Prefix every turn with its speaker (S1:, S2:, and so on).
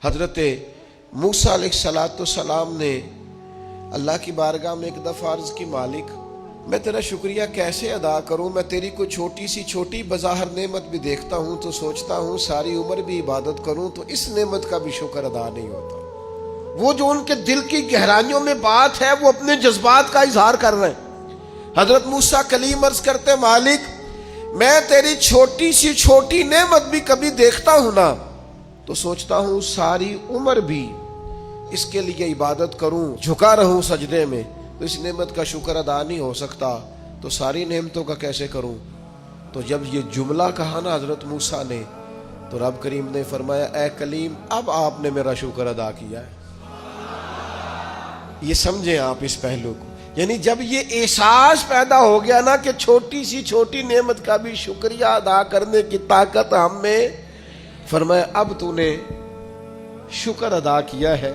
S1: حضرت موسیٰ علیہ السلام نے اللہ کی بارگاہ میں ایک دفعہ عرض کی، مالک میں تیرا شکریہ کیسے ادا کروں؟ میں تیری کوئی چھوٹی بظاہر نعمت بھی دیکھتا ہوں تو سوچتا ہوں ساری عمر بھی عبادت کروں تو اس نعمت کا بھی شکر ادا نہیں ہوتا۔ وہ جو ان کے دل کی گہرائیوں میں بات ہے وہ اپنے جذبات کا اظہار کر رہے ہیں۔ حضرت موسیٰ کلیم عرض کرتے، مالک میں تیری چھوٹی نعمت بھی کبھی دیکھتا ہوں نا تو سوچتا ہوں ساری عمر بھی اس کے لیے عبادت کروں، جھکا رہوں سجدے میں، تو اس نعمت کا شکر ادا نہیں ہو سکتا تو ساری نعمتوں کا کیسے کروں؟ تو جب یہ جملہ کہا نا حضرت موسیٰ نے تو رب کریم نے فرمایا، اے کلیم اب آپ نے میرا شکر ادا کیا ہے۔ یہ سمجھیں آپ اس پہلو کو، یعنی جب یہ احساس پیدا ہو گیا نا کہ چھوٹی نعمت کا بھی شکریہ ادا کرنے کی طاقت ہم میں، فرمایا اب تو نے شکر ادا کیا ہے۔